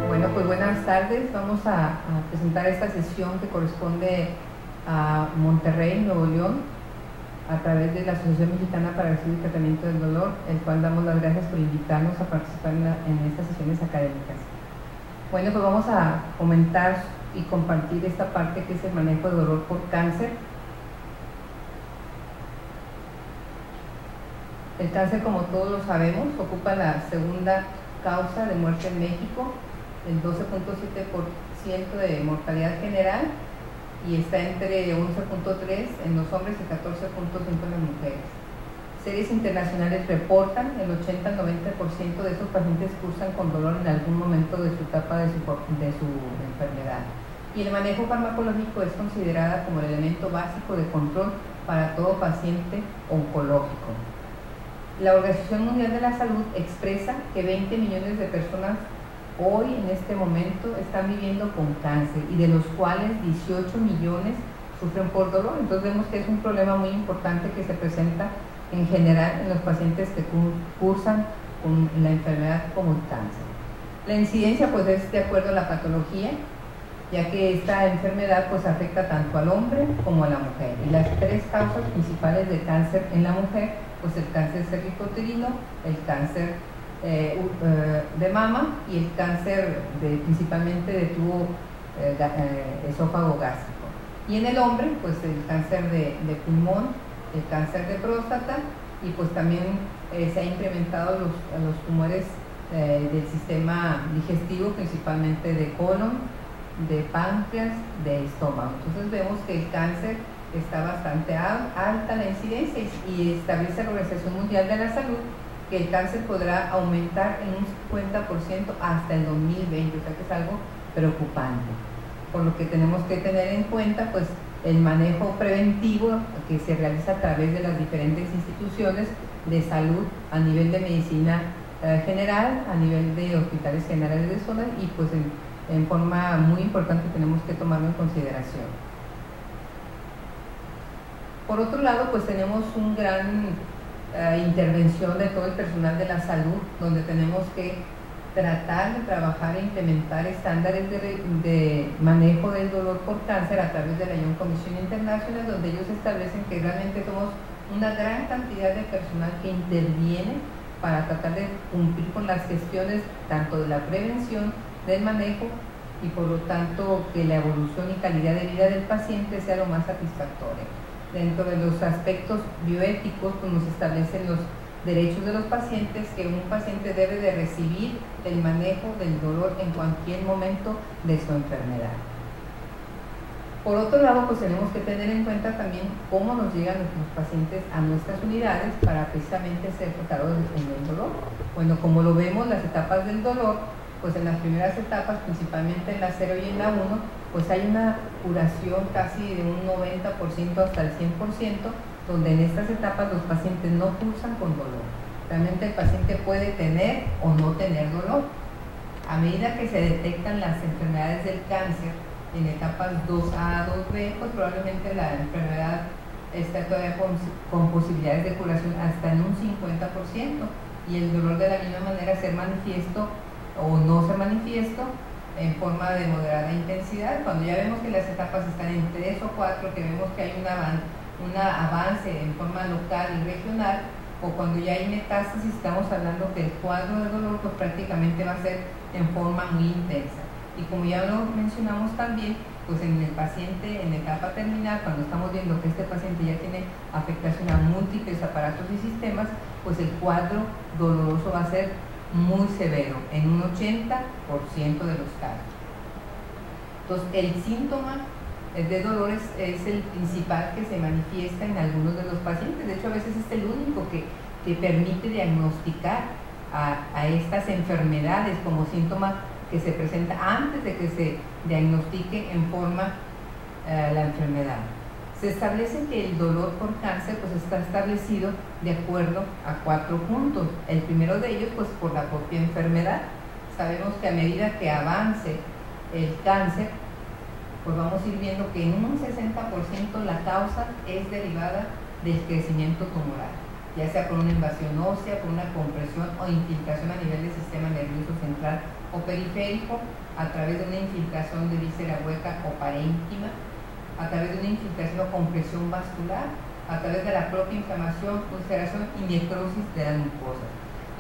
Bueno, pues buenas tardes. Vamos a presentar esta sesión que corresponde a Monterrey, Nuevo León, a través de la Asociación Mexicana para el Estudio y Tratamiento del Dolor, el cual damos las gracias por invitarnos a participar en estas sesiones académicas. Bueno, pues vamos a comentar y compartir esta parte que es el manejo de dolor por cáncer. El cáncer, como todos lo sabemos, ocupa la segunda causa de muerte en México, el 12.7% de mortalidad general, y está entre 11.3 en los hombres y 14.5 en las mujeres. Series internacionales reportan el 80 al 90% de esos pacientes cursan con dolor en algún momento de su etapa de su enfermedad. Y el manejo farmacológico es considerada como el elemento básico de control para todo paciente oncológico. La Organización Mundial de la Salud expresa que 20 millones de personas hoy en este momento están viviendo con cáncer, y de los cuales 18 millones sufren por dolor. Entonces vemos que es un problema muy importante que se presenta en general en los pacientes que cursan con la enfermedad como el cáncer. La incidencia pues es de acuerdo a la patología, ya que esta enfermedad pues afecta tanto al hombre como a la mujer, y las tres causas principales de cáncer en la mujer pues el cáncer cervicouterino, el cáncer de mama y el cáncer principalmente de tubo esófago gástrico. Y en el hombre pues el cáncer de pulmón, el cáncer de próstata, y pues también se ha incrementado los tumores del sistema digestivo, principalmente de colon, de páncreas, de estómago. Entonces vemos que el cáncer está bastante alta la incidencia, y establece la Organización Mundial de la Salud que el cáncer podrá aumentar en un 50% hasta el 2020, o sea que es algo preocupante. Por lo que tenemos que tener en cuenta pues el manejo preventivo que se realiza a través de las diferentes instituciones de salud a nivel de medicina general, a nivel de hospitales generales de zona, y pues en forma muy importante tenemos que tomarlo en consideración. Por otro lado, pues tenemos un gran intervención de todo el personal de la salud, donde tenemos que tratar de trabajar e implementar estándares de manejo del dolor por cáncer a través de la Young Commission International, donde ellos establecen que realmente somos una gran cantidad de personal que interviene para tratar de cumplir con las gestiones tanto de la prevención, del manejo, y por lo tanto que la evolución y calidad de vida del paciente sea lo más satisfactoria. Dentro de los aspectos bioéticos pues nos establecen los derechos de los pacientes, que un paciente debe de recibir el manejo del dolor en cualquier momento de su enfermedad. Por otro lado, pues tenemos que tener en cuenta también cómo nos llegan nuestros pacientes a nuestras unidades para precisamente ser tratados en el dolor. Bueno, como lo vemos, las etapas del dolor, pues en las primeras etapas, principalmente en la 0 y en la 1, pues hay una curación casi de un 90% hasta el 100%, donde en estas etapas los pacientes no cursan con dolor. Realmente el paciente puede tener o no tener dolor. A medida que se detectan las enfermedades del cáncer en etapas 2A, 2B, pues probablemente la enfermedad está todavía con posibilidades de curación hasta en un 50%, y el dolor de la misma manera ser manifiesto o no ser manifiesto en forma de moderada intensidad. Cuando ya vemos que las etapas están en 3 o 4, que vemos que hay un avance en forma local y regional, o cuando ya hay metástasis, estamos hablando que el cuadro de dolor pues prácticamente va a ser en forma muy intensa. Y como ya lo mencionamos también, pues en el paciente en etapa terminal, cuando estamos viendo que este paciente ya tiene afectación a múltiples aparatos y sistemas, pues el cuadro doloroso va a ser muy severo, en un 80% de los casos. Entonces el síntoma de dolor es el principal que se manifiesta en algunos de los pacientes. De hecho, a veces es el único que permite diagnosticar a estas enfermedades como síntoma que se presenta antes de que se diagnostique en forma la enfermedad. Se establece que el dolor por cáncer pues está establecido de acuerdo a 4 puntos. El primero de ellos pues por la propia enfermedad. Sabemos que a medida que avance el cáncer, pues vamos a ir viendo que en un 60% la causa es derivada del crecimiento tumoral, ya sea por una invasión ósea, por una compresión o infiltración a nivel del sistema nervioso central o periférico, a través de una infiltración de víscera hueca o parénquima, a través de una infiltración o compresión vascular, a través de la propia inflamación, ulceración y necrosis de las mucosas.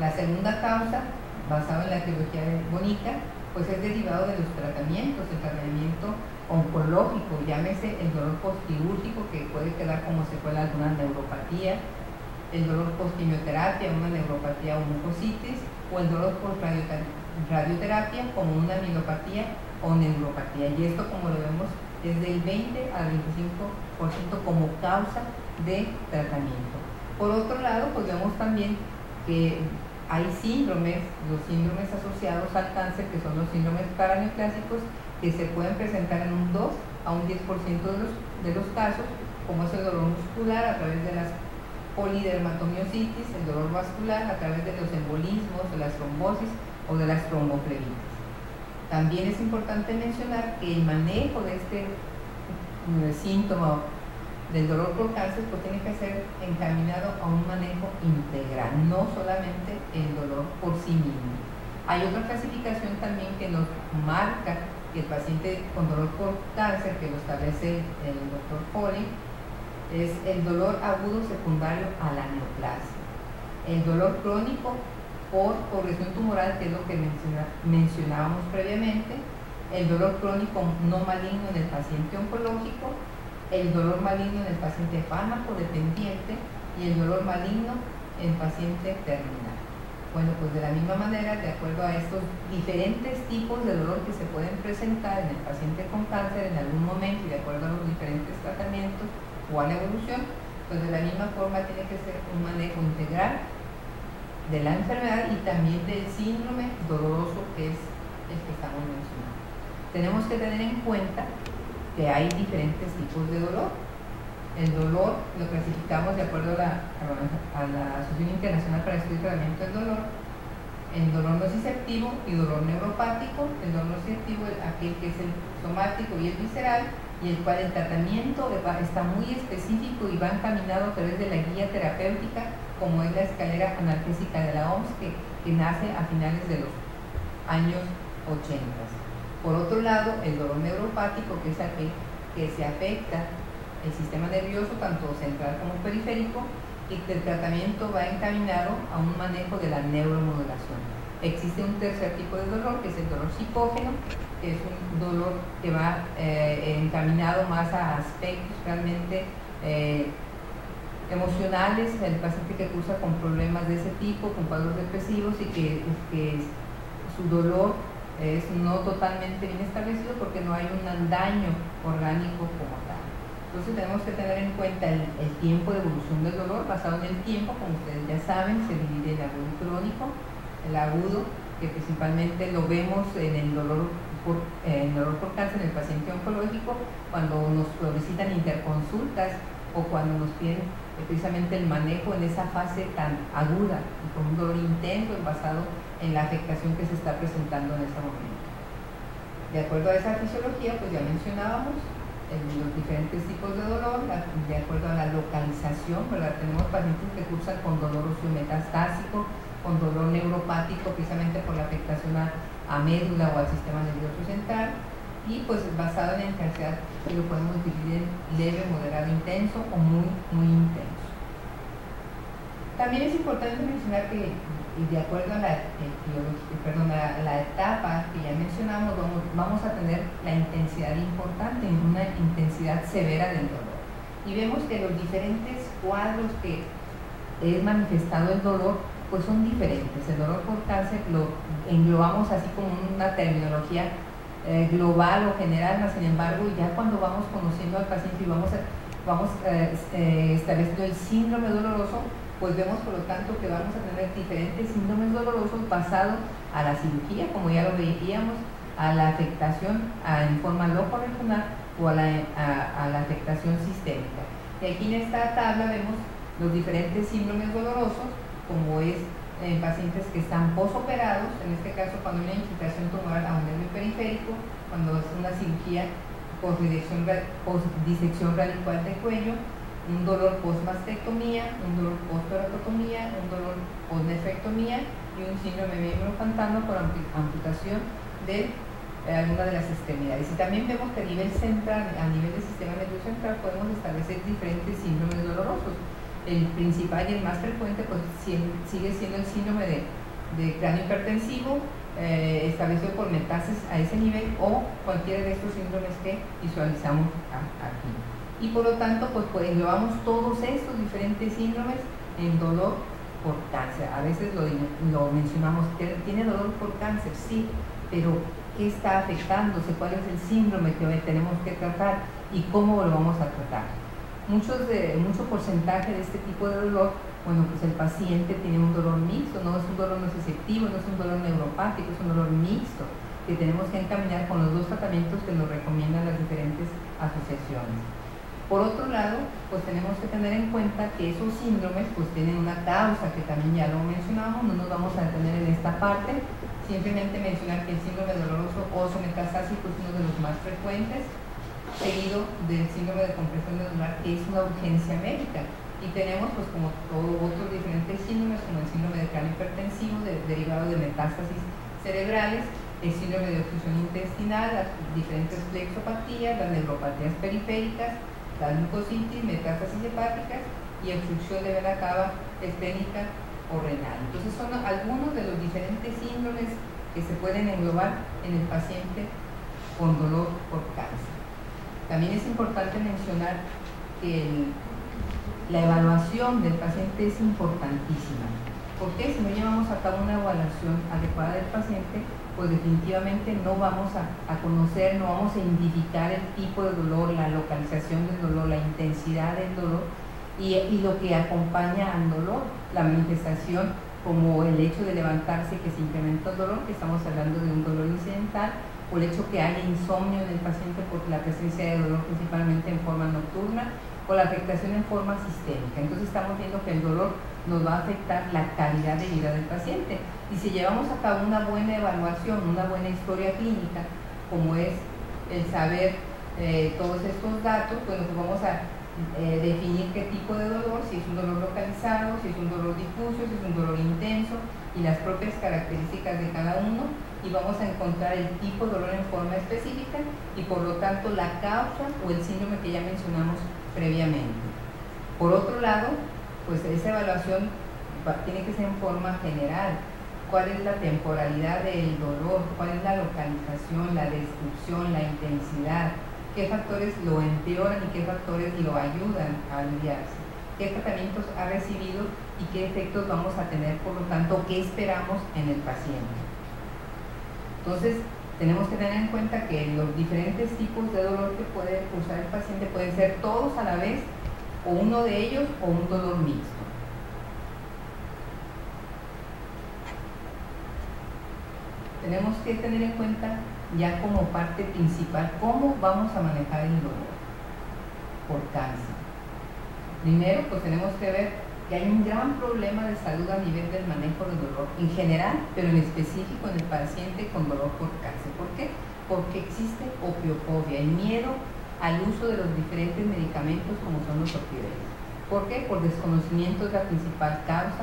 La segunda causa, basada en la etiología bonica, pues es derivado de los tratamientos, el tratamiento oncológico, llámese el dolor postquirúrgico, que puede quedar como secuela de alguna neuropatía, el dolor postquimioterapia, una neuropatía o mucositis, o el dolor por radioterapia como una mielopatía o neuropatía. Y esto, como lo vemos, es del 20 al 25% como causa de tratamiento. Por otro lado, pues vemos también que hay síndromes, los síndromes asociados al cáncer, que son los síndromes paraneoplásicos, que se pueden presentar en un 2 a un 10% de los casos, como es el dolor muscular a través de las polidermatomiositis, el dolor vascular a través de los embolismos, de las trombosis o de las tromboflebitis. También es importante mencionar que el manejo de este síntoma del dolor por cáncer pues tiene que ser encaminado a un manejo integral, no solamente el dolor por sí mismo. Hay otra clasificación también que nos marca que el paciente con dolor por cáncer, que lo establece el doctor Foley, es el dolor agudo secundario a la neoplasia, el dolor crónico por progresión tumoral, que es lo que mencionábamos previamente, el dolor crónico no maligno en el paciente oncológico, el dolor maligno en el paciente fármaco dependiente y el dolor maligno en paciente terminal. Bueno, pues de la misma manera, de acuerdo a estos diferentes tipos de dolor que se pueden presentar en el paciente con cáncer en algún momento y de acuerdo a los diferentes tratamientos o a la evolución, pues de la misma forma tiene que ser un manejo integral de la enfermedad y también del síndrome doloroso que es el que estamos mencionando. Tenemos que tener en cuenta que hay diferentes tipos de dolor. El dolor lo clasificamos de acuerdo a la Asociación Internacional para el Estudio y Tratamiento del Dolor en dolor nociceptivo y dolor neuropático. El dolor nociceptivo es aquel que es el somático y el visceral, y el cual el tratamiento está muy específico y va encaminado a través de la guía terapéutica, como es la escalera analgésica de la OMS, que nace a finales de los años 80. Por otro lado, el dolor neuropático, que es aquel que se afecta el sistema nervioso, tanto central como periférico, y que el tratamiento va encaminado a un manejo de la neuromodulación. Existe un tercer tipo de dolor, que es el dolor psicógeno, que es un dolor que va encaminado más a aspectos realmente emocionales, el paciente que cursa con problemas de ese tipo, con cuadros depresivos, y que su dolor es no totalmente bien establecido porque no hay un daño orgánico como tal. Entonces tenemos que tener en cuenta el tiempo de evolución del dolor. Basado en el tiempo, como ustedes ya saben, se divide en agudo y crónico. El agudo, que principalmente lo vemos en el dolor por cáncer en el paciente oncológico, cuando nos solicitan interconsultas o cuando nos piden precisamente el manejo en esa fase tan aguda y con un dolor intenso basado en la afectación que se está presentando en ese momento. De acuerdo a esa fisiología, pues ya mencionábamos los diferentes tipos de dolor, de acuerdo a la localización, ¿verdad? Tenemos pacientes que cursan con dolor óseo metastásico, con dolor neuropático, precisamente por la afectación a médula o al sistema nervioso central, y pues basado en la intensidad, que lo podemos dividir en leve, moderado, intenso o muy, muy intenso. También es importante mencionar que, de acuerdo a la etapa que ya mencionamos, vamos a tener la intensidad importante, una intensidad severa del dolor. Y vemos que los diferentes cuadros que es manifestado el dolor, pues son diferentes. El dolor por cáncer lo englobamos así como una terminología global o general, mas sin embargo, ya cuando vamos conociendo al paciente y vamos estableciendo el síndrome doloroso, pues vemos por lo tanto que vamos a tener diferentes síndromes dolorosos basados a la cirugía, como ya lo veíamos, a la afectación en forma loco-regional o a la afectación sistémica. Y aquí en esta tabla vemos los diferentes síndromes dolorosos, como es en pacientes que están posoperados, en este caso cuando hay una infiltración tumoral a un nervio periférico, cuando es una cirugía disección radical de cuello, un dolor post-mastectomía, un dolor post-toratotomía, un dolor post-nefrectomía y un síndrome de miembro fantasma por amputación de alguna de las extremidades. Y también vemos que a nivel central, a nivel del sistema nervioso central, podemos establecer diferentes síndromes dolorosos. El principal y el más frecuente pues sigue siendo el síndrome de cráneo hipertensivo, establecido por metástasis a ese nivel, o cualquiera de estos síndromes que visualizamos aquí. Y por lo tanto pues englobamos todos estos diferentes síndromes en dolor por cáncer. A veces lo mencionamos, ¿tiene dolor por cáncer? Sí, pero ¿qué está afectándose? ¿Cuál es el síndrome que tenemos que tratar y cómo lo vamos a tratar? Mucho porcentaje de este tipo de dolor, bueno, pues el paciente tiene un dolor mixto, no es un dolor nociceptivo, no es un dolor neuropático, es un dolor mixto que tenemos que encaminar con los dos tratamientos que nos recomiendan las diferentes asociaciones. Por otro lado, pues tenemos que tener en cuenta que esos síndromes pues tienen una causa que también ya lo mencionamos, no nos vamos a detener en esta parte, simplemente mencionar que el síndrome doloroso óseo metastásico es uno de los más frecuentes, seguido del síndrome de compresión medular, que es una urgencia médica. Y tenemos, pues como todos otros diferentes síndromes, como el síndrome de cráneo hipertensivo derivado de metástasis cerebrales, el síndrome de obstrucción intestinal, las diferentes plexopatías, las neuropatías periféricas, la glucositis, metástasis hepáticas y obstrucción de vena cava esplénica o renal. Entonces son algunos de los diferentes síndromes que se pueden englobar en el paciente con dolor por cáncer. También es importante mencionar que la evaluación del paciente es importantísima, porque si no llevamos a cabo una evaluación adecuada del paciente, pues definitivamente no vamos a conocer, no vamos a identificar el tipo de dolor, la localización del dolor, la intensidad del dolor y lo que acompaña al dolor, la manifestación como el hecho de levantarse que se incrementa el dolor, que estamos hablando de un dolor incidental, o el hecho que haya insomnio en el paciente por la presencia de dolor principalmente en forma nocturna, o la afectación en forma sistémica. Entonces estamos viendo que el dolor nos va a afectar la calidad de vida del paciente. Y si llevamos a cabo una buena evaluación, una buena historia clínica, como es el saber todos estos datos, pues vamos a definir qué tipo de dolor, si es un dolor localizado, si es un dolor difuso, si es un dolor intenso, y las propias características de cada uno, y vamos a encontrar el tipo de dolor en forma específica y por lo tanto la causa o el síndrome que ya mencionamos previamente. Por otro lado, pues esa evaluación tiene que ser en forma general. ¿Cuál es la temporalidad del dolor? ¿Cuál es la localización, la descripción, la intensidad? ¿Qué factores lo empeoran y qué factores lo ayudan a aliviarse? ¿Qué tratamientos ha recibido y qué efectos vamos a tener, por lo tanto, qué esperamos en el paciente? Entonces, tenemos que tener en cuenta que los diferentes tipos de dolor que puede cursar el paciente pueden ser todos a la vez, o uno de ellos, o un dolor mixto. Tenemos que tener en cuenta ya como parte principal cómo vamos a manejar el dolor por cáncer. Primero, pues tenemos que ver que hay un gran problema de salud a nivel del manejo del dolor en general, pero en específico en el paciente con dolor por cáncer. ¿Por qué? Porque existe opiofobia, el miedo al uso de los diferentes medicamentos como son los opioides. ¿Por qué? Por desconocimiento es la principal causa.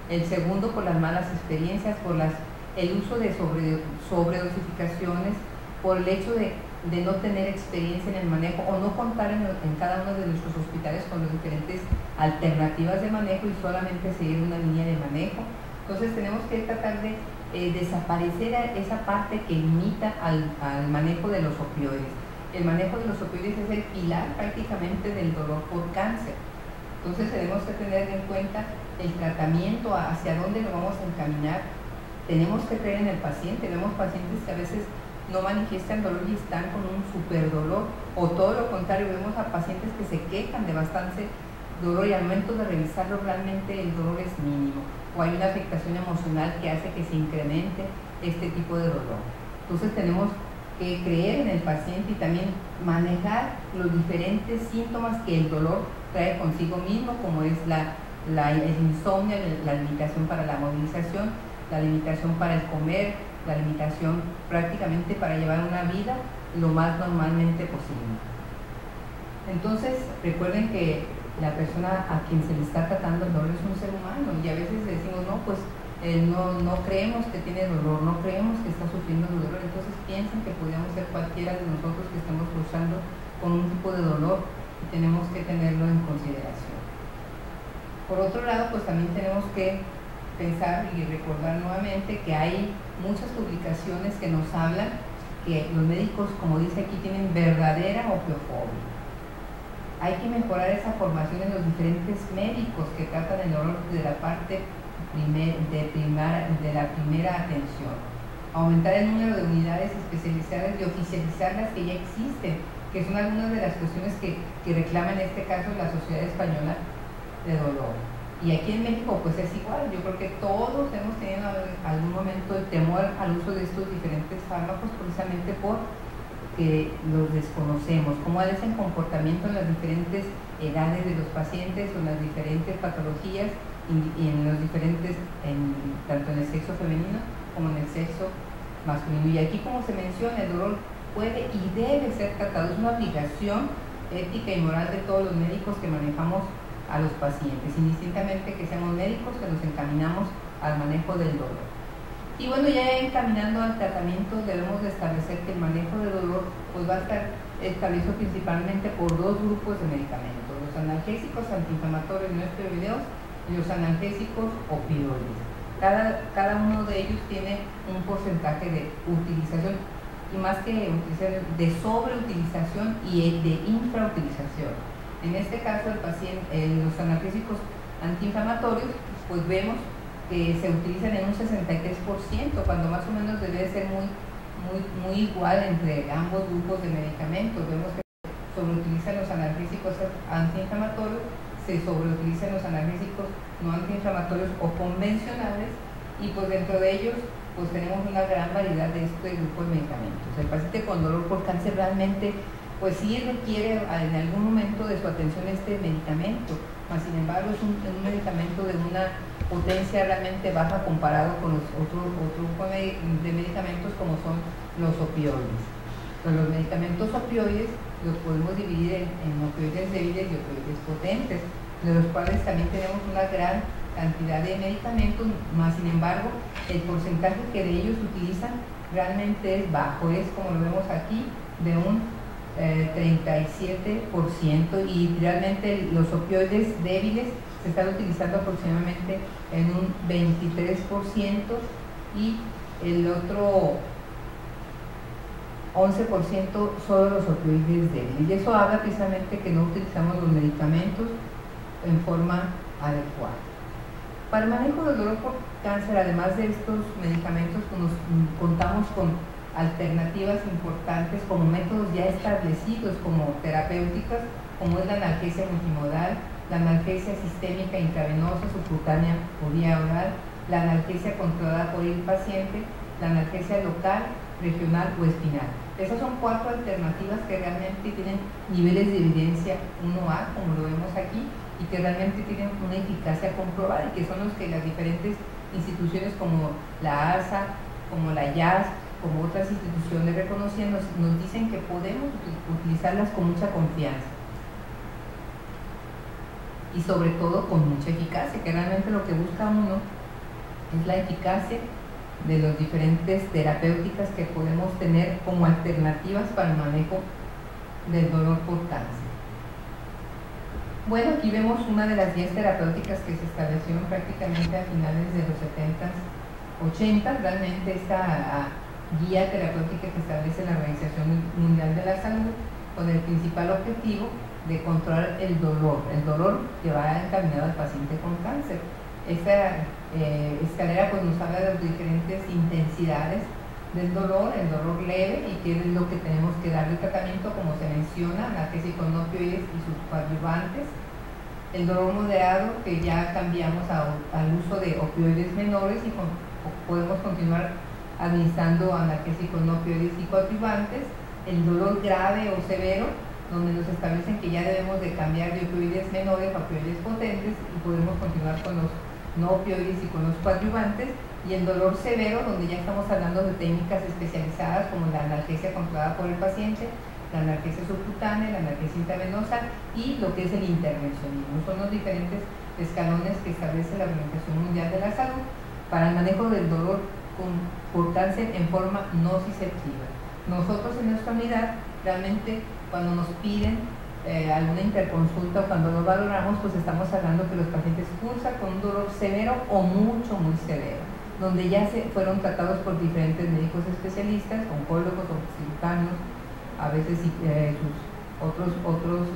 El segundo, por las malas experiencias, por el uso de sobredosificaciones, por el hecho de no tener experiencia en el manejo o no contar en cada uno de nuestros hospitales con las diferentes alternativas de manejo y solamente seguir una línea de manejo. Entonces tenemos que tratar de desaparecer esa parte que limita al manejo de los opioides. El manejo de los opioides es el pilar prácticamente del dolor por cáncer. Entonces tenemos que tener en cuenta el tratamiento, hacia dónde lo vamos a encaminar. Tenemos que creer en el paciente. Vemos pacientes que a veces no manifiestan dolor y están con un super dolor, o todo lo contrario, vemos a pacientes que se quejan de bastante dolor y al momento de revisarlo realmente el dolor es mínimo, o hay una afectación emocional que hace que se incremente este tipo de dolor. Entonces tenemos que creer en el paciente y también manejar los diferentes síntomas que el dolor trae consigo mismo, como es el insomnio, la limitación para la movilización, la limitación para el comer, la limitación prácticamente para llevar una vida lo más normalmente posible. Entonces, recuerden que la persona a quien se le está tratando el dolor es un ser humano y a veces decimos, no, pues no creemos que tiene dolor, no creemos que está sufriendo dolor, entonces piensan que podríamos ser cualquiera de nosotros que estemos luchando con un tipo de dolor y tenemos que tenerlo en consideración. Por otro lado, pues también tenemos que pensar y recordar nuevamente que hay muchas publicaciones que nos hablan que los médicos, como dice aquí, tienen verdadera opiofobia. Hay que mejorar esa formación en los diferentes médicos que tratan el dolor de la parte de la primera atención. Aumentar el número de unidades especializadas y oficializar las que ya existen, que son algunas de las cuestiones que reclama en este caso la Sociedad Española de Dolor. Y aquí en México pues es igual, yo creo que todos hemos tenido en algún momento el temor al uso de estos diferentes fármacos precisamente porque los desconocemos, cómo es el comportamiento en las diferentes edades de los pacientes o en las diferentes patologías y en los diferentes, tanto en el sexo femenino como en el sexo masculino. Y aquí, como se menciona, el dolor puede y debe ser tratado, es una obligación ética y moral de todos los médicos que manejamos a los pacientes, indistintamente que seamos médicos que nos encaminamos al manejo del dolor. Y bueno, ya encaminando al tratamiento, debemos de establecer que el manejo del dolor pues va a estar establecido principalmente por dos grupos de medicamentos, los analgésicos antiinflamatorios no esteroideos y los analgésicos opioides. Cada uno de ellos tiene un porcentaje de utilización, y más que utilización, de sobreutilización y de infrautilización. En este caso, los analgésicos antiinflamatorios, pues vemos que se utilizan en un 63%, cuando más o menos debe ser muy igual entre ambos grupos de medicamentos. Vemos que se sobreutilizan los analgésicos antiinflamatorios, se sobreutilizan los analgésicos no antiinflamatorios o convencionales, y pues dentro de ellos pues tenemos una gran variedad de este grupo de medicamentos. El paciente con dolor por cáncer realmente pues sí requiere en algún momento de su atención este medicamento, mas sin embargo es un medicamento de una potencia realmente baja comparado con los otro grupo de medicamentos como son los opioides. Entonces, los medicamentos opioides los podemos dividir en opioides débiles y opioides potentes, de los cuales también tenemos una gran cantidad de medicamentos, mas sin embargo el porcentaje que de ellos utilizan realmente es bajo, es como lo vemos aquí, de un 37%, y realmente los opioides débiles se están utilizando aproximadamente en un 23% y el otro 11% solo los opioides débiles. Y eso habla precisamente que no utilizamos los medicamentos en forma adecuada. Para el manejo del dolor por cáncer, además de estos medicamentos, pues contamos con alternativas importantes como métodos ya establecidos como terapéuticas, como es la analgesia multimodal, la analgesia sistémica intravenosa, subcutánea o vía oral, la analgesia controlada por el paciente, la analgesia local, regional o espinal. Esas son 4 alternativas que realmente tienen niveles de evidencia 1A, como lo vemos aquí, y que realmente tienen una eficacia comprobada, y que son los que las diferentes instituciones como la ASA, como la IAS, como otras instituciones reconocidas nos dicen que podemos utilizarlas con mucha confianza y sobre todo con mucha eficacia, que realmente lo que busca uno es la eficacia de las diferentes terapéuticas que podemos tener como alternativas para el manejo del dolor por cáncer. Bueno, aquí vemos una de las 10 terapéuticas que se establecieron prácticamente a finales de los 70s, 80s. Realmente esta guía terapéutica que establece la Organización Mundial de la Salud, con el principal objetivo de controlar el dolor que va encaminado al paciente con cáncer. Esta escalera pues nos habla de las diferentes intensidades del dolor, el dolor leve, y qué es lo que tenemos que darle tratamiento, como se menciona, analgésicos no opioides y sus coadyuvantes. El dolor moderado, que ya cambiamos al uso de opioides menores y podemos continuar administrando analgésicos no opioides y coadyuvantes. El dolor grave o severo, donde nos establecen que ya debemos de cambiar de opioides menores a opioides potentes y podemos continuar con los no opioides y con los coadyuvantes, y el dolor severo, donde ya estamos hablando de técnicas especializadas como la analgesia controlada por el paciente, la analgesia subcutánea, la analgesia intravenosa y lo que es el intervencionismo. Son los diferentes escalones que establece la Organización Mundial de la Salud para el manejo del dolor por cáncer en forma no ciseptiva. Nosotros en nuestra unidad, realmente cuando nos piden alguna interconsulta o cuando lo valoramos, pues estamos hablando que los pacientes cursan con un dolor severo o mucho, muy severo, donde ya fueron tratados por diferentes médicos especialistas, oncólogos o cirujanos, a veces sus otros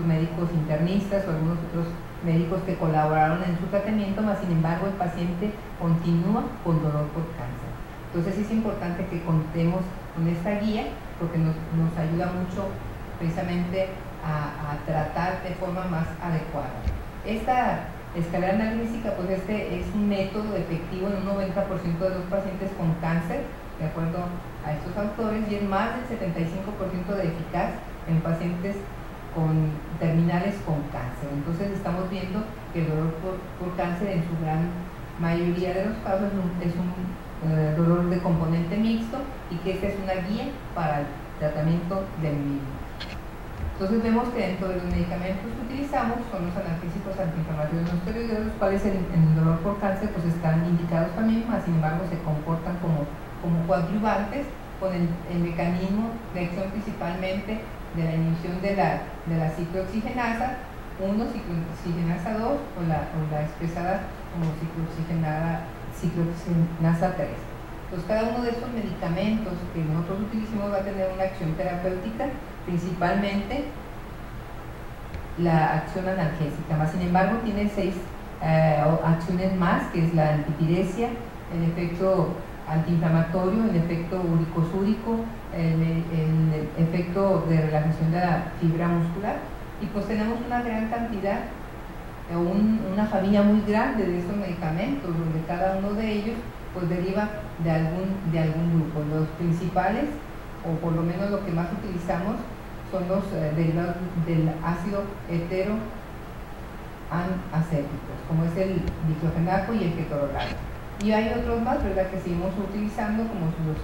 médicos internistas o algunos otros médicos que colaboraron en su tratamiento, mas sin embargo el paciente continúa con dolor por cáncer. Entonces es importante que contemos con esta guía porque nos ayuda mucho precisamente a tratar de forma más adecuada. Esta escalera analítica, pues es un método efectivo en un 90% de los pacientes con cáncer, de acuerdo a estos autores, y es más del 75% de eficaz en pacientes terminales con cáncer. Entonces estamos viendo que el dolor por cáncer en su gran mayoría de los casos es un dolor de componente mixto y que esta es una guía para el tratamiento del mismo. Entonces vemos que dentro de los medicamentos que utilizamos son los analgésicos antiinflamatorios no esteroideos, los cuales en el dolor por cáncer pues están indicados también, mas sin embargo se comportan como coadyuvantes con el mecanismo de acción principalmente de la inhibición de la ciclooxigenasa 1, ciclooxigenasa 2 o la expresada como ciclooxigenasa 3. Entonces cada uno de estos medicamentos que nosotros utilicemos va a tener una acción terapéutica, principalmente la acción analgésica, más sin embargo tiene 6 acciones más, que es la antipiresia, el efecto antiinflamatorio, el efecto uricosúrico, el efecto de relajación de la fibra muscular, y pues tenemos una gran cantidad, una familia muy grande de estos medicamentos, donde cada uno de ellos pues deriva de algún grupo. Los principales, o por lo menos lo que más utilizamos, son los derivados del ácido heteroanacéticos, como es el diclofenaco y el ketorolaco. Y hay otros más, ¿verdad?, que seguimos utilizando, como son los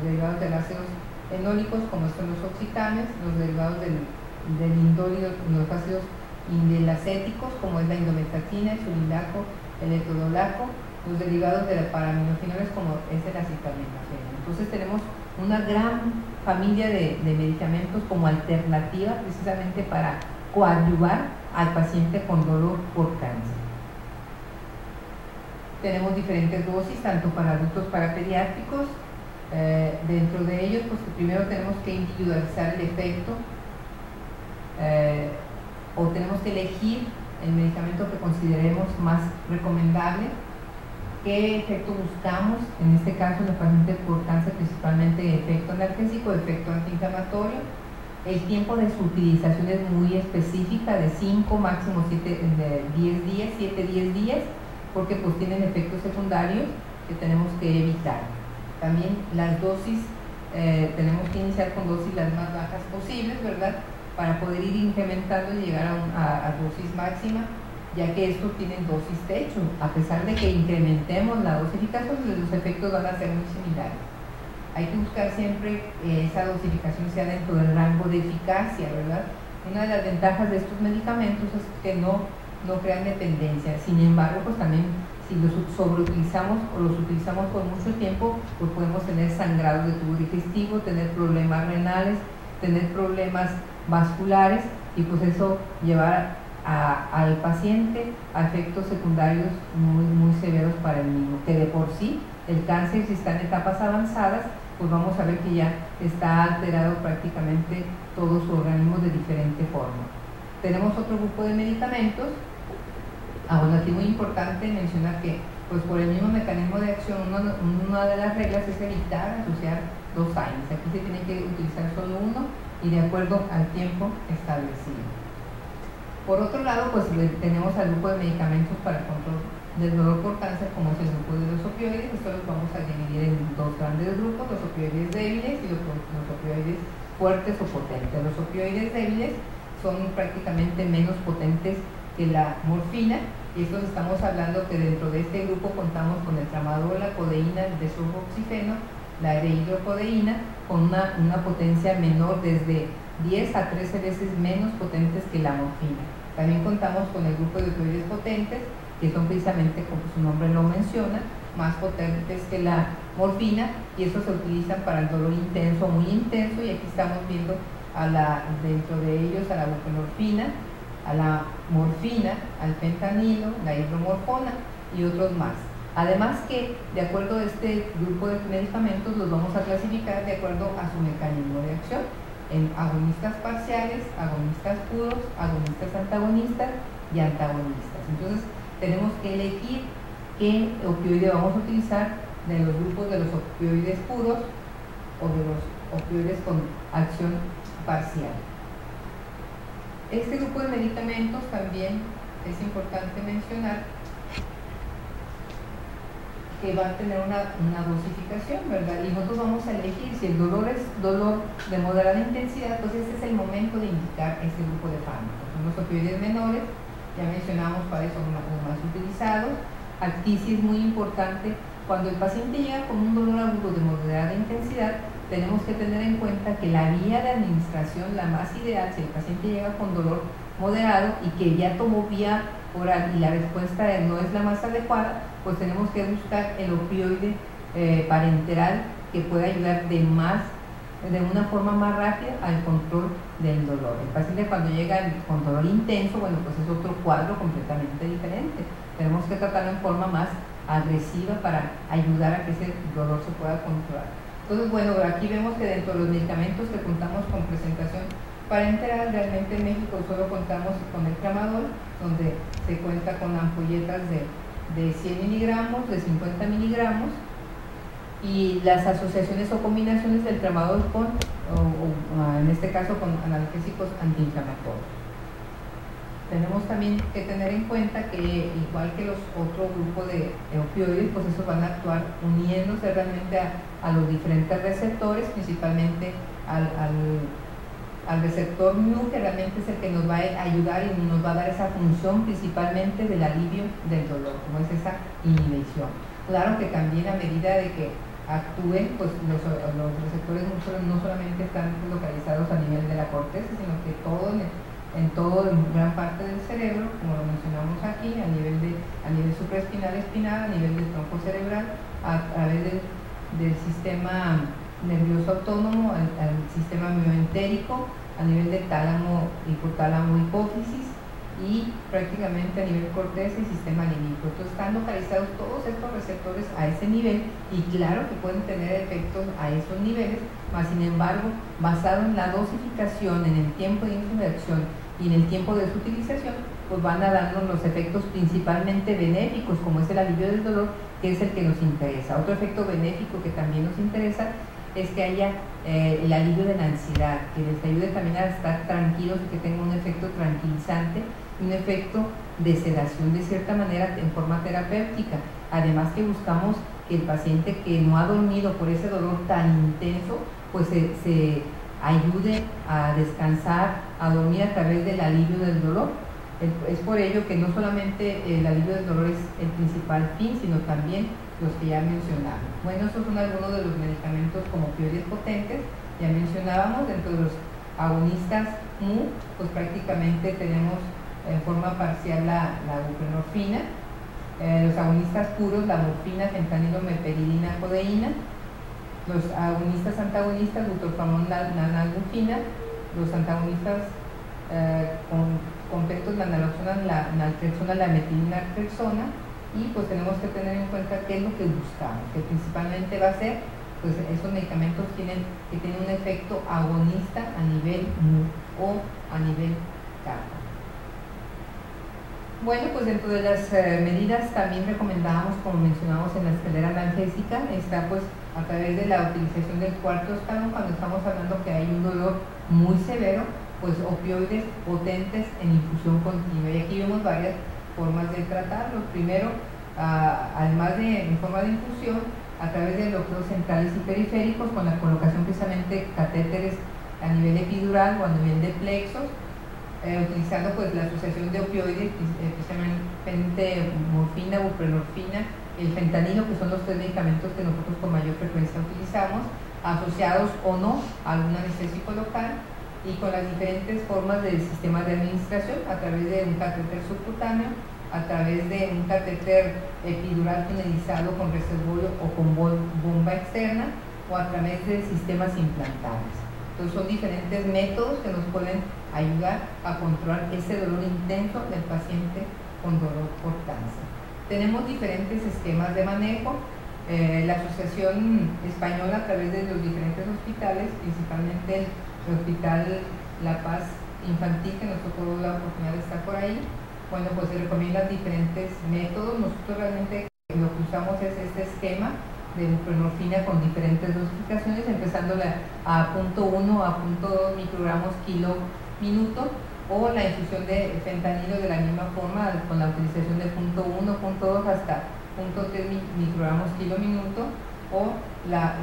derivados de ácidos enólicos, como son los oxitanes, los derivados del indol, los ácidos indolacéticos, como es la indomethacina, el sulindaco, el etodolaco, los derivados de paraminofenoles, como es el acetaminofén. Entonces tenemos una gran familia de medicamentos como alternativa precisamente para coadyuvar al paciente con dolor por cáncer. Tenemos diferentes dosis, tanto para adultos como para pediátricos. Dentro de ellos, pues primero tenemos que individualizar el efecto o tenemos que elegir el medicamento que consideremos más recomendable. ¿Qué efecto buscamos? En este caso, en los pacientes por cáncer, principalmente efecto analgésico, efecto antiinflamatorio. El tiempo de su utilización es muy específica, de 5, máximo 10 días, 7-10 días, porque pues tienen efectos secundarios que tenemos que evitar. También las dosis, tenemos que iniciar con dosis las más bajas posibles, ¿verdad?, para poder ir incrementando y llegar a dosis máxima, ya que estos tienen dosis techo. A pesar de que incrementemos la dosificación, los efectos van a ser muy similares. Hay que buscar siempre que esa dosificación sea dentro del rango de eficacia, ¿verdad? Una de las ventajas de estos medicamentos es que no crean dependencia. Sin embargo, pues también si los sobreutilizamos o los utilizamos por mucho tiempo, pues podemos tener sangrado de tubo digestivo, tener problemas renales, tener problemas vasculares, y pues eso llevar al paciente a efectos secundarios muy severos para el mismo, que de por sí el cáncer, si está en etapas avanzadas, pues vamos a ver que ya está alterado prácticamente todo su organismo de diferente forma. Tenemos otro grupo de medicamentos. Bueno, aquí muy importante mencionar que pues por el mismo mecanismo de acción, una de las reglas es evitar asociar 2 AINES. Aquí se tiene que utilizar solo uno y de acuerdo al tiempo establecido. Por otro lado, pues tenemos al grupo de medicamentos para el control del dolor por cáncer, como es el grupo de los opioides. Esto los vamos a dividir en 2 grandes grupos: los opioides débiles y los opioides fuertes o potentes. Los opioides débiles son prácticamente menos potentes que la morfina, Y esto estamos hablando que dentro de este grupo contamos con el tramadol, la codeína, el desoxiceno, la hidrocodeína, con una potencia menor, desde 10 a 13 veces menos potentes que la morfina. También contamos con el grupo de opioides potentes, que son precisamente, como su nombre lo menciona, más potentes que la morfina, y estos se utilizan para el dolor intenso, muy intenso, y aquí estamos viendo dentro de ellos a la buprenorfina, a la morfina, al fentanilo, la hidromorfona y otros más. Además que, de acuerdo a este grupo de medicamentos, los vamos a clasificar de acuerdo a su mecanismo de acción, en agonistas parciales, agonistas puros, agonistas antagonistas y antagonistas. Entonces, tenemos que elegir qué opioide vamos a utilizar de los grupos de los opioides puros o de los opioides con acción parcial. Este grupo de medicamentos también es importante mencionar que va a tener una dosificación, ¿verdad? Y nosotros vamos a elegir, si el dolor es dolor de moderada intensidad, pues este es el momento de indicar este grupo de fármacos. Son los opioides menores, ya mencionamos cuáles son los más utilizados. Aquí sí es muy importante, cuando el paciente llega con un dolor agudo de moderada intensidad, tenemos que tener en cuenta que la vía de administración, la más ideal, si el paciente llega con dolor moderado y que ya tomó vía oral y la respuesta no es la más adecuada, pues tenemos que buscar el opioide parenteral que pueda ayudar de una forma más rápida al control del dolor. El paciente, cuando llega con dolor intenso, bueno, pues es otro cuadro completamente diferente. Tenemos que tratarlo en forma más agresiva para ayudar a que ese dolor se pueda controlar. Entonces, bueno, aquí vemos que dentro de los medicamentos que contamos con presentación parenteral, realmente en México solo contamos con el tramadol, donde se cuenta con ampolletas de 100 miligramos, de 50 miligramos, y las asociaciones o combinaciones del tramadol en este caso con analgésicos antiinflamatorios. Tenemos también que tener en cuenta que, igual que los otros grupos de opioides, pues esos van a actuar uniéndose realmente a los diferentes receptores, principalmente al receptor mu, que realmente es el que nos va a ayudar y nos va a dar esa función principalmente del alivio del dolor, como es esa inhibición. Claro que también, a medida de que actúen, pues los receptores no solamente están localizados a nivel de la corteza, sino que en gran parte del cerebro, como lo mencionamos aquí, a nivel supraespinal, espinal, a nivel del tronco cerebral, a través del sistema nervioso autónomo, al sistema mioentérico, a nivel de tálamo, hipotálamo, hipófisis, y prácticamente a nivel corteza y sistema límbico. Entonces están localizados todos estos receptores a ese nivel, y claro que pueden tener efectos a esos niveles, mas sin embargo, basado en la dosificación, en el tiempo de inicio de acción y en el tiempo de su utilización, pues van a darnos los efectos principalmente benéficos, como es el alivio del dolor, que es el que nos interesa. Otro efecto benéfico que también nos interesa es que haya el alivio de la ansiedad, que les ayude también a estar tranquilos y que tenga un efecto tranquilizante, un efecto de sedación de cierta manera en forma terapéutica. Además que buscamos que el paciente que no ha dormido por ese dolor tan intenso, pues se ayude a descansar, a dormir a través del alivio del dolor. Es por ello que no solamente el alivio del dolor es el principal fin, sino también los que ya mencionamos. Bueno, estos son algunos de los medicamentos como opioides potentes. Ya mencionábamos, dentro de los agonistas mu, pues prácticamente tenemos en forma parcial la buprenorfina, los agonistas puros, la morfina, fentanilo, meperidina, codeína, los agonistas antagonistas, butorfamón, naltrexona, los antagonistas completos, la naloxona, la naltrexona, la metilnaltrexona, y pues tenemos que tener en cuenta qué es lo que buscamos, que principalmente va a ser, pues esos medicamentos que tienen un efecto agonista a nivel mu o a nivel kappa. Bueno, pues dentro de las medidas también recomendábamos, como mencionamos en la escalera analgésica, está pues a través de la utilización del cuarto escalón, cuando estamos hablando que hay un dolor muy severo, pues opioides potentes en infusión continua. Y aquí vemos varias formas de tratarlo. Primero, además de en forma de infusión, a través de bloqueos centrales y periféricos, con la colocación precisamente de catéteres a nivel epidural o a nivel de plexos, utilizando pues la asociación de opioides, especialmente morfina, buprenorfina, el fentanilo, que son los tres medicamentos que nosotros con mayor frecuencia utilizamos, asociados o no a algún anestésico local, y con las diferentes formas de sistemas de administración, a través de un catéter subcutáneo, a través de un catéter epidural tunelizado con reservorio o con bomba externa, o a través de sistemas implantables. Entonces son diferentes métodos que nos pueden ayudar a controlar ese dolor intenso del paciente con dolor por cáncer. Tenemos diferentes esquemas de manejo. La Asociación Española, a través de los diferentes hospitales, principalmente el Hospital La Paz Infantil, que nos tocó la oportunidad de estar por ahí, bueno, pues se recomiendan diferentes métodos. Nosotros realmente lo que usamos es este esquema de buprenorfina con diferentes dosificaciones, empezando a 0.1 a 0.2 microgramos kilo minuto, o la infusión de fentanilo de la misma forma, con la utilización de 0.1, 0.2 hasta 0.3 microgramos kilo minuto, o la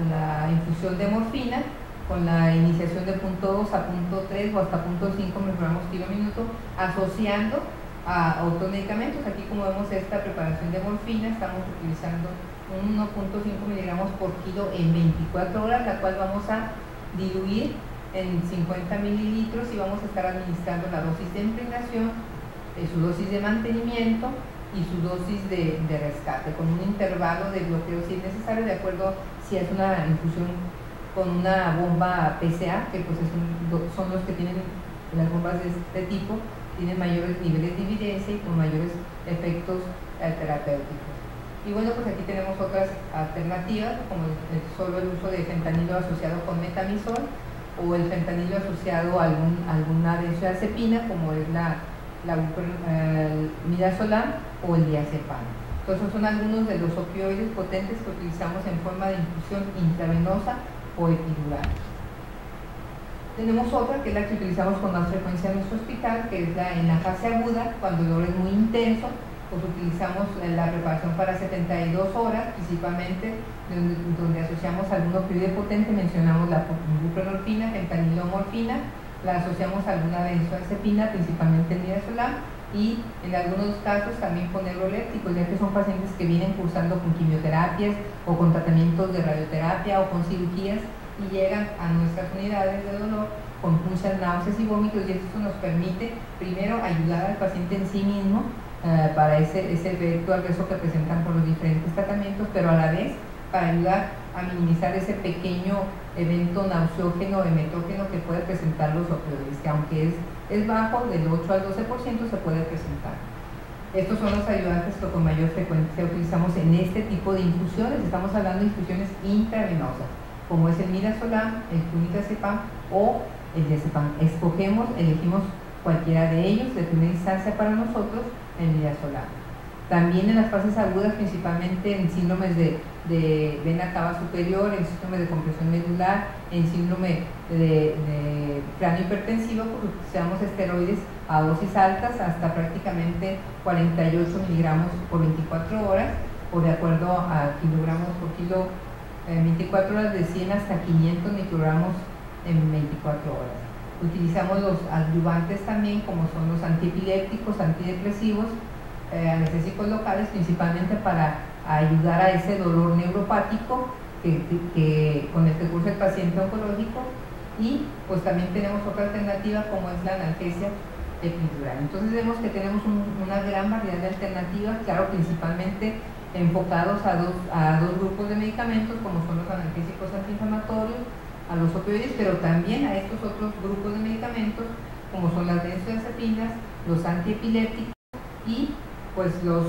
infusión de morfina con la iniciación de 0.2 a 0.3 o hasta 0.5 microgramos kilo minuto, asociando a otros medicamentos. Aquí, como vemos, esta preparación de morfina, estamos utilizando 1.5 miligramos por kilo en 24 horas, la cual vamos a diluir en 50 mililitros, y vamos a estar administrando la dosis de impregnación, su dosis de mantenimiento y su dosis de rescate, con un intervalo de bloqueo si es necesario, de acuerdo si es una infusión con una bomba PCA, que pues son los que tienen, las bombas de este tipo tienen mayores niveles de evidencia y con mayores efectos terapéuticos. Y bueno, pues aquí tenemos otras alternativas, como solo el uso de fentanilo asociado con metamizol, o el fentanilo asociado a alguna benzodiazepina, como es el midazolam o el diazepam. Entonces son algunos de los opioides potentes que utilizamos en forma de infusión intravenosa o epidural. Tenemos otra, que es la que utilizamos con más frecuencia en nuestro hospital, que es en la fase aguda, cuando el dolor es muy intenso, pues utilizamos la preparación para 72 horas, principalmente donde asociamos algún opioide potente. Mencionamos la buprenorfina, fentanilo, morfina, la asociamos a alguna benzodiazepina, principalmente el midazolam, y en algunos casos también con neurolépticos, ya que son pacientes que vienen cursando con quimioterapias o con tratamientos de radioterapia o con cirugías, y llegan a nuestras unidades de dolor con muchas náuseas y vómitos, y esto nos permite primero ayudar al paciente en sí mismo para ese efecto adverso que presentan por los diferentes tratamientos, pero a la vez para ayudar a minimizar ese pequeño evento nauseógeno o emetógeno que puede presentar los opioides, que aunque es bajo, del 8 al 12% se puede presentar. Estos son los ayudantes que con mayor frecuencia utilizamos en este tipo de infusiones. Estamos hablando de infusiones intravenosas, como es el midazolam, el flunitrazepam o el diazepam. Elegimos cualquiera de ellos. De primera instancia para nosotros, el midazolam. También en las fases agudas, principalmente en síndromes de vena cava superior, en síndrome de compresión medular, en síndrome de cráneo hipertensivo, pues utilizamos esteroides a dosis altas, hasta prácticamente 48 miligramos por 24 horas, o de acuerdo a kilogramos por kilo, 24 horas, de 100 hasta 500 microgramos en 24 horas. Utilizamos los adyuvantes también, como son los antiepilépticos, antidepresivos, anestésicos locales, principalmente para ayudar a ese dolor neuropático con el que cursa el paciente oncológico. Y pues también tenemos otra alternativa, como es la analgesia epidural. Entonces vemos que tenemos una gran variedad de alternativas, claro, principalmente enfocados a dos grupos de medicamentos, como son los analgésicos antiinflamatorios, a los opioides, pero también a estos otros grupos de medicamentos, como son las benzodiazepinas, los antiepilépticos y pues los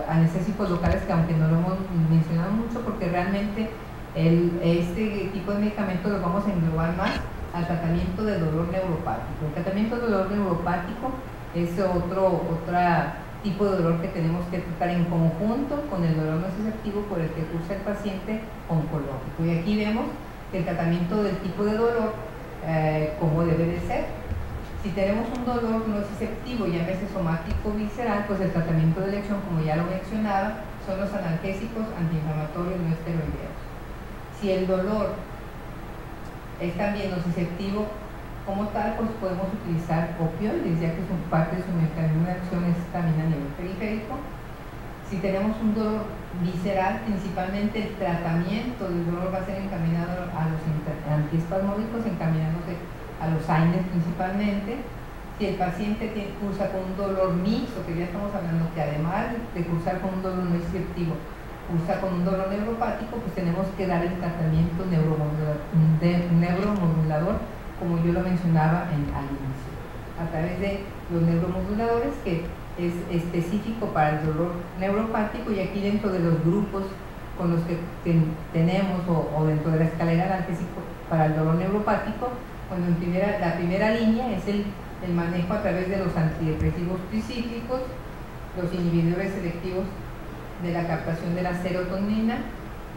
anestésicos locales, que aunque no lo hemos mencionado mucho, porque realmente este tipo de medicamentos los vamos a englobar más al tratamiento de dolor neuropático. El tratamiento de dolor neuropático es otro tipo de dolor que tenemos que tratar en conjunto con el dolor nociceptivo por el que cursa el paciente oncológico. Y aquí vemos que el tratamiento del tipo de dolor, como debe de ser. Si tenemos un dolor nociceptivo, llámese somático visceral, pues el tratamiento de elección, como ya lo mencionaba, son los analgésicos antiinflamatorios no esteroideos. Si el dolor es también nociceptivo Como tal, pues podemos utilizar opioides, ya que parte de su mecanismo de acción es también a nivel periférico. Si tenemos un dolor visceral, principalmente el tratamiento del dolor va a ser encaminado a los antiespasmódicos, encaminándose a los AINES principalmente. Si el paciente cursa con un dolor mixto, que ya estamos hablando que además de cursar con un dolor no disruptivo, cursa con un dolor neuropático, pues tenemos que dar el tratamiento neuromodulador, como yo lo mencionaba al inicio, a través de los neuromoduladores, que es específico para el dolor neuropático, y aquí dentro de los grupos con los que tenemos o dentro de la escalera analgésica para el dolor neuropático, bueno, la primera línea es el manejo a través de los antidepresivos tricíclicos, los inhibidores selectivos de la captación de la serotonina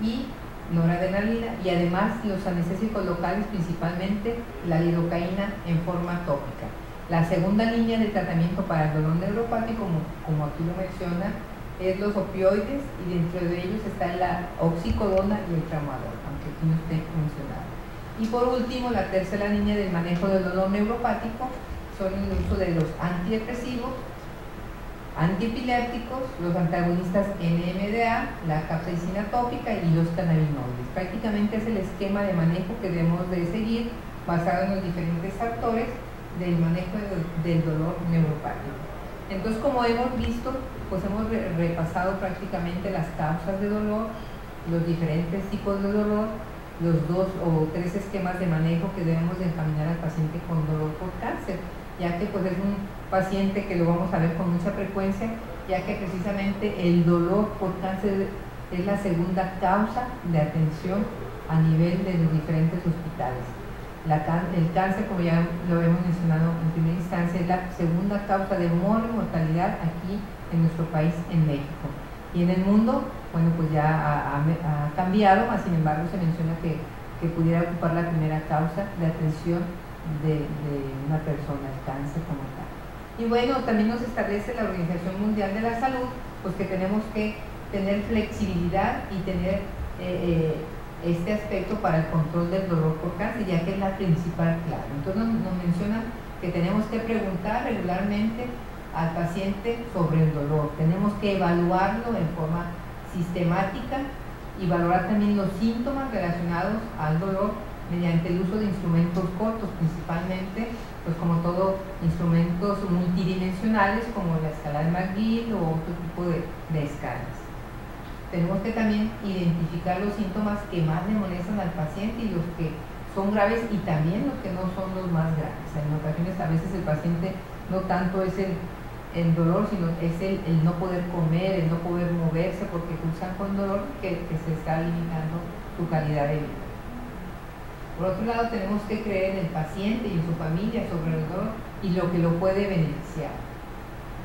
y noradrenalina, y además los anestésicos locales, principalmente la lidocaína en forma tópica. La segunda línea de tratamiento para el dolor neuropático, como aquí lo menciona, es los opioides, y dentro de ellos está la oxicodona y el tramadol, aunque aquí no esté mencionado. Y por último, la tercera línea del manejo del dolor neuropático son el uso de los antidepresivos, antiepilépticos, los antagonistas NMDA, la capsaicina tópica y los cannabinoides. Prácticamente es el esquema de manejo que debemos de seguir, basado en los diferentes factores del manejo del dolor neuropático. Entonces, como hemos visto, pues hemos repasado prácticamente las causas de dolor, los diferentes tipos de dolor, los 2 o 3 esquemas de manejo que debemos de encaminar al paciente con dolor por cáncer, ya que pues es un paciente que lo vamos a ver con mucha frecuencia, ya que precisamente el dolor por cáncer es la segunda causa de atención a nivel de los diferentes hospitales. El cáncer, como ya lo hemos mencionado en primera instancia, es la segunda causa de mortalidad aquí en nuestro país, en México. Y en el mundo, bueno, pues ya ha cambiado, mas sin embargo se menciona que pudiera ocupar la primera causa de atención de una persona, el cáncer como tal. Y bueno, también nos establece la Organización Mundial de la Salud, pues que tenemos que tener flexibilidad y tener este aspecto para el control del dolor por cáncer, ya que es la principal clave. Entonces nos menciona que tenemos que preguntar regularmente al paciente sobre el dolor, tenemos que evaluarlo en forma sistemática y valorar también los síntomas relacionados al dolor mediante el uso de instrumentos cortos, principalmente, pues como todo, instrumentos multidimensionales como la escala de McGill o otro tipo de escalas. Tenemos que también identificar los síntomas que más le molestan al paciente y los que son graves, y también los que no son los más graves. En ocasiones a veces el paciente no tanto es el dolor, sino es el no poder comer, el no poder moverse porque cursan con dolor, que se está limitando su calidad de vida. Por otro lado, tenemos que creer en el paciente y en su familia sobre el dolor y lo que lo puede beneficiar.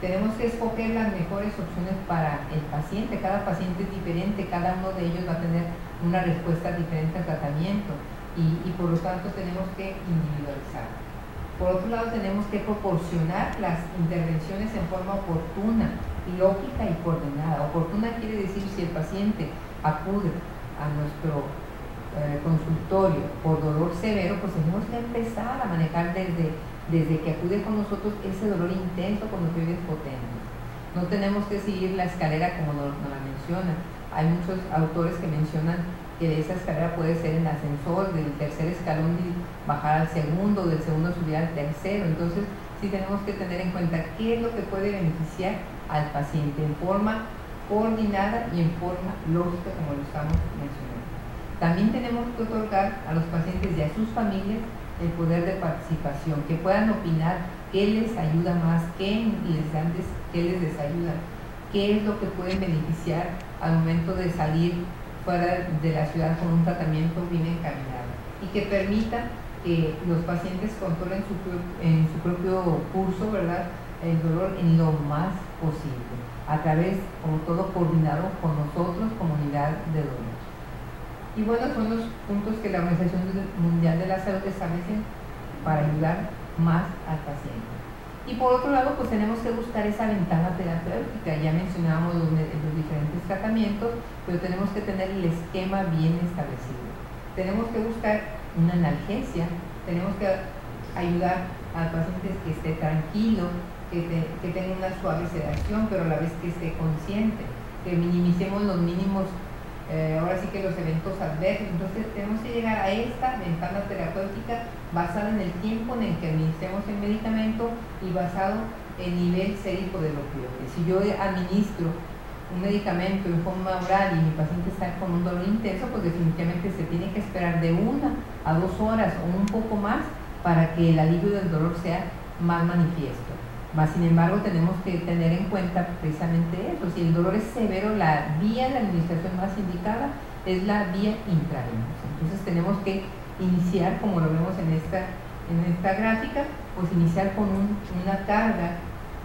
Tenemos que escoger las mejores opciones para el paciente. Cada paciente es diferente, cada uno de ellos va a tener una respuesta diferente al tratamiento y por lo tanto tenemos que individualizar. Por otro lado, tenemos que proporcionar las intervenciones en forma oportuna, lógica y coordinada. Oportuna quiere decir, si el paciente acude a nuestro consultorio por dolor severo, pues tenemos que empezar a manejar desde que acude con nosotros ese dolor intenso con opioides potentes. No tenemos que seguir la escalera como nos la mencionan. Hay muchos autores que mencionan que esa escalera puede ser en ascensor, del tercer escalón bajar al segundo, del segundo subir al tercero. Entonces sí tenemos que tener en cuenta qué es lo que puede beneficiar al paciente en forma coordinada y en forma lógica, como lo estamos mencionando. También tenemos que otorgar a los pacientes y a sus familias el poder de participación, que puedan opinar qué les ayuda más, qué les desayuda, qué es lo que pueden beneficiar al momento de salir fuera de la ciudad con un tratamiento bien encaminado, y que permita que los pacientes controlen en su propio curso, ¿verdad?, el dolor en lo más posible, a través, como todo, coordinado con nosotros, comunidad de dolor. Y bueno, son los puntos que la Organización Mundial de la Salud establece para ayudar más al paciente. Y por otro lado, pues tenemos que buscar esa ventana terapéutica. Ya mencionábamos los diferentes tratamientos, pero tenemos que tener el esquema bien establecido. Tenemos que buscar una analgesia, tenemos que ayudar al paciente que esté tranquilo, que tenga una suave sedación, pero a la vez que esté consciente, que minimicemos los mínimos, ahora sí que los eventos adversos. Entonces tenemos que llegar a esta ventana terapéutica basada en el tiempo en el que administremos el medicamento y basado en nivel sérico del opioide. Si yo administro un medicamento en forma oral y mi paciente está con un dolor intenso, pues definitivamente se tiene que esperar de 1 a 2 horas o un poco más para que el alivio del dolor sea más manifiesto. Sin embargo, tenemos que tener en cuenta precisamente eso. Si el dolor es severo, la vía de administración más indicada es la vía intravenosa. Entonces tenemos que iniciar, como lo vemos en esta gráfica, pues iniciar con una carga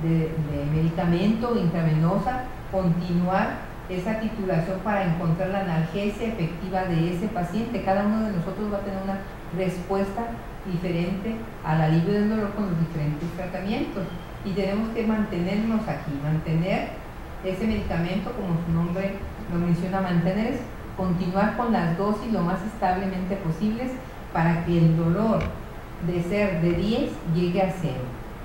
de medicamento intravenosa, continuar esa titulación para encontrar la analgesia efectiva de ese paciente. Cada uno de nosotros va a tener una respuesta diferente al alivio del dolor con los diferentes tratamientos, y tenemos que mantenernos aquí, mantener ese medicamento, como su nombre lo menciona, mantener, continuar con las dosis lo más establemente posibles para que el dolor de ser de 10 llegue a 0,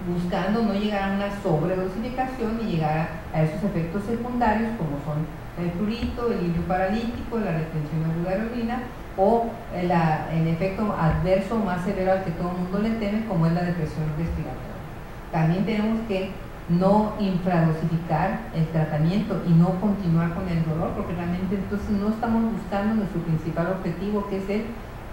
buscando no llegar a una sobredosificación y llegar a esos efectos secundarios como son el prurito, el hilo paralítico, la retención aguda de orina o el efecto adverso más severo al que todo el mundo le teme, como es la depresión respiratoria. También tenemos que no infradosificar el tratamiento y no continuar con el dolor, porque realmente entonces no estamos buscando nuestro principal objetivo, que es el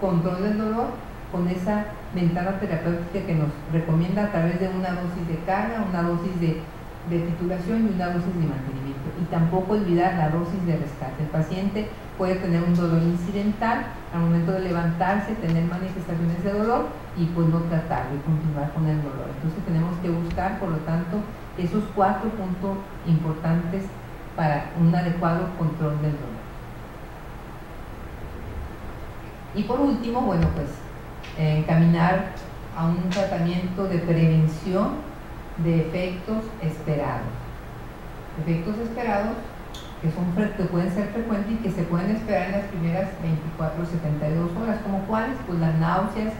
control del dolor, con esa ventana terapéutica que nos recomienda a través de una dosis de carga, una dosis de titulación y una dosis de mantenimiento. Y tampoco olvidar la dosis de rescate. El paciente puede tener un dolor incidental al momento de levantarse, tener manifestaciones de dolor y pues no tratarlo y continuar con el dolor. Entonces tenemos que buscar, por lo tanto, esos 4 puntos importantes para un adecuado control del dolor. Y por último, bueno, pues encaminar a un tratamiento de prevención de efectos esperados. Efectos esperados que pueden ser frecuentes y que se pueden esperar en las primeras 24 o 72 horas, como cuáles, pues las náuseas,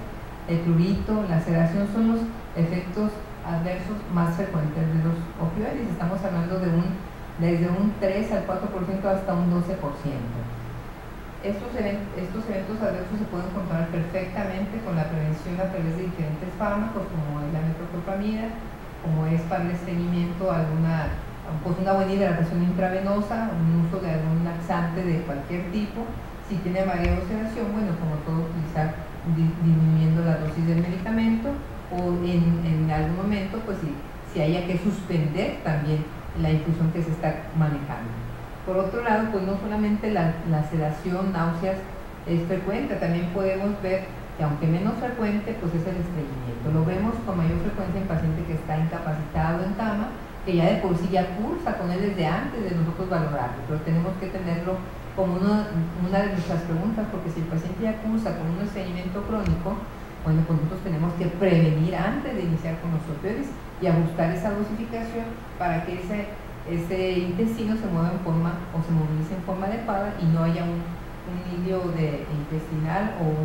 el prurito, la sedación son los efectos adversos más frecuentes de los opioides. Estamos hablando de desde un 3 al 4% hasta un 12%. Estos eventos adversos se pueden controlar perfectamente con la prevención a través de diferentes fármacos, como es la metoclopramida, como es para el estreñimiento una buena hidratación intravenosa, un uso de algún laxante de cualquier tipo. Si tiene mareo o sedación, bueno, como todo, utilizar disminuyendo la dosis del medicamento, o en algún momento, pues si haya que suspender también la infusión que se está manejando. Por otro lado, pues no solamente la sedación, náuseas es frecuente, también podemos ver que aunque menos frecuente, pues es el estreñimiento. Lo vemos con mayor frecuencia en paciente que está incapacitado en cama, que ya de por sí ya cursa con él desde antes de nosotros valorarlo, pero tenemos que tenerlo como una de nuestras preguntas, porque si el paciente ya cursa con un estreñimiento crónico, bueno, pues nosotros tenemos que prevenir antes de iniciar con los opioides y ajustar esa dosificación para que ese intestino se mueva en forma o se movilice en forma adecuada y no haya un hilio intestinal o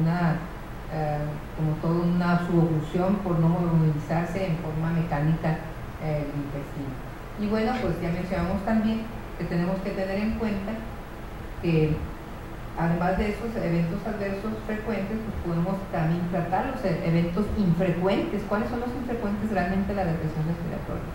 como toda una suboclusión por no movilizarse en forma mecánica el intestino. Y bueno, pues ya mencionamos también que tenemos que tener en cuenta que además de esos eventos adversos frecuentes, pues podemos también tratar los eventos infrecuentes. ¿Cuáles son los infrecuentes? Realmente la depresión respiratoria.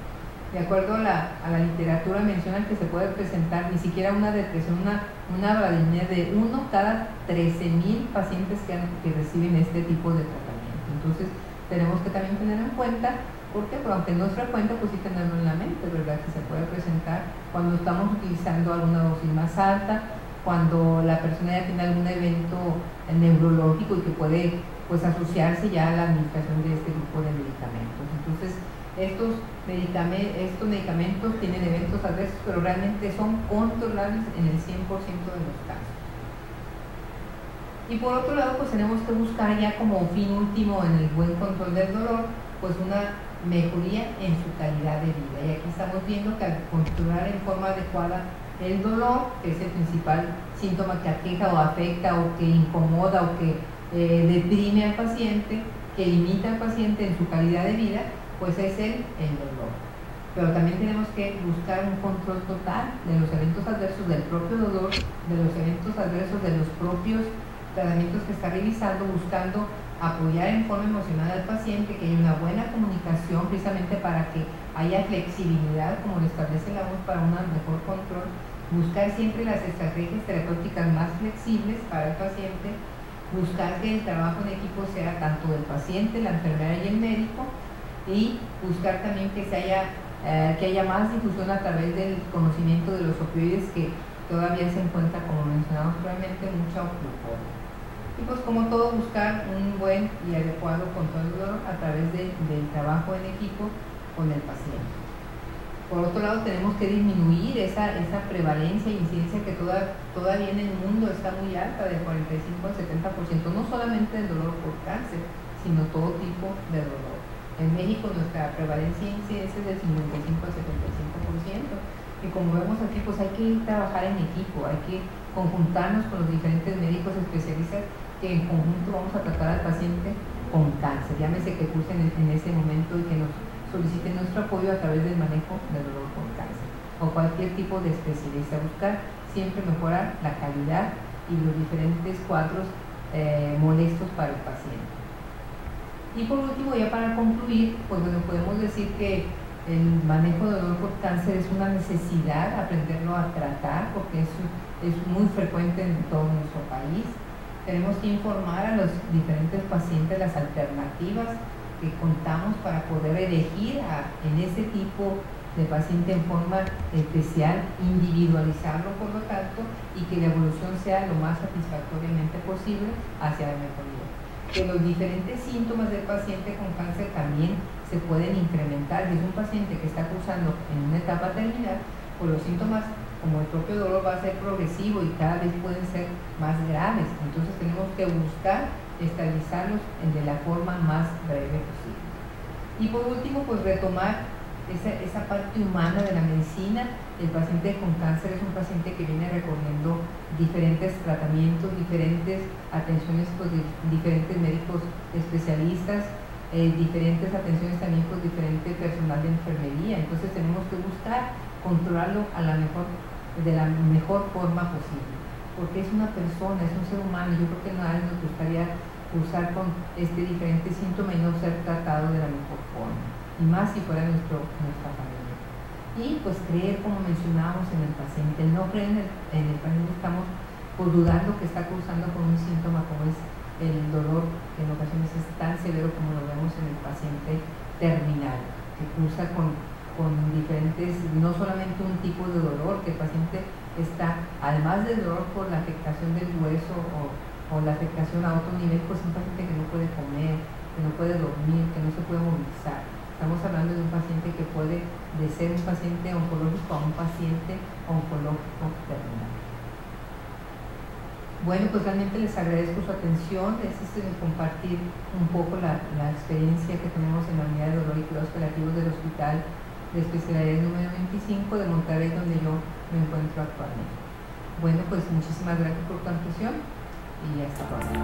De acuerdo a la literatura, mencionan que se puede presentar ni siquiera una depresión, una bradimia de 1 cada 13,000 pacientes que reciben este tipo de tratamiento. Entonces, tenemos que también tener en cuenta, porque aunque no es frecuente, pues sí tenerlo en la mente, ¿verdad? Que se puede presentar cuando estamos utilizando alguna dosis más alta, cuando la persona ya tiene algún evento neurológico y que puede pues asociarse ya a la administración de este grupo de medicamentos. Entonces, estos medicamentos tienen eventos adversos, pero realmente son controlables en el 100% de los casos. Y por otro lado, pues tenemos que buscar ya como fin último en el buen control del dolor, pues una mejoría en su calidad de vida. Y aquí estamos viendo que al controlar en forma adecuada el dolor, que es el principal síntoma que aqueja o afecta o que incomoda o que deprime al paciente, que limita al paciente en su calidad de vida, pues es el dolor. Pero también tenemos que buscar un control total de los eventos adversos del propio dolor, de los eventos adversos de los propios tratamientos que está realizando, buscando apoyar en forma emocional al paciente, que haya una buena comunicación precisamente para que haya flexibilidad, como lo establece la voz, para un mejor control, buscar siempre las estrategias terapéuticas más flexibles para el paciente, buscar que el trabajo en equipo sea tanto del paciente, la enfermera y el médico, y buscar también que haya más difusión a través del conocimiento de los opioides, que todavía se encuentra, como mencionamos previamente, mucha opiopatía. Y pues como todo, buscar un buen y adecuado control del dolor a través del trabajo en equipo con el paciente. Por otro lado, tenemos que disminuir esa prevalencia e incidencia que todavía en el mundo está muy alta, del 45 al 70%, no solamente del dolor por cáncer, sino todo tipo de dolor. En México nuestra prevalencia e incidencia es del 55 al 75%, y como vemos aquí, pues hay que trabajar en equipo, hay que conjuntarnos con los diferentes médicos especialistas que en conjunto vamos a tratar al paciente con cáncer, llámese que cursen en ese momento y que nos soliciten nuestro apoyo a través del manejo del dolor por cáncer o cualquier tipo de especialista. Buscar siempre mejorar la calidad y los diferentes cuadros molestos para el paciente. Y por último, ya para concluir, pues bueno, podemos decir que el manejo del dolor por cáncer es una necesidad, aprenderlo a tratar, porque es muy frecuente en todo nuestro país. Tenemos que informar a los diferentes pacientes las alternativas que contamos para poder elegir en ese tipo de paciente en forma especial, individualizarlo por lo tanto, y que la evolución sea lo más satisfactoriamente posible hacia la mejoría. Que los diferentes síntomas del paciente con cáncer también se pueden incrementar. Si es un paciente que está cursando en una etapa terminal, pues los síntomas, como el propio dolor, va a ser progresivo y cada vez pueden ser más graves. Entonces tenemos que buscar estabilizarlos de la forma más breve posible. Y por último, pues retomar esa parte humana de la medicina. El paciente con cáncer es un paciente que viene recorriendo diferentes tratamientos, diferentes atenciones pues, de diferentes médicos especialistas, diferentes atenciones también con diferente personal de enfermería. Entonces tenemos que buscar controlarlo de la mejor forma posible, porque es una persona, es un ser humano. Yo creo que a nadie nos gustaría cursar con este diferente síntoma y no ser tratado de la mejor forma, y más si fuera nuestra familia. Y pues creer, como mencionábamos, en el paciente. El no creer en el paciente, estamos pues, dudando que está cursando con un síntoma como es el dolor, que en ocasiones es tan severo como lo vemos en el paciente terminal, que cursa con diferentes, no solamente un tipo de dolor, que el paciente está, además del dolor por la afectación del hueso o la afectación a otro nivel, pues un paciente que no puede comer, que no puede dormir, que no se puede movilizar. Estamos hablando de un paciente que puede de ser un paciente oncológico a un paciente oncológico terminal. Bueno, pues realmente les agradezco su atención. Es compartir un poco la experiencia que tenemos en la unidad de dolor y cuidados paliativos del Hospital de Especialidades número 25 de Monterrey, donde yo me encuentro actualmente. Bueno, pues muchísimas gracias por tu atención y hasta pronto.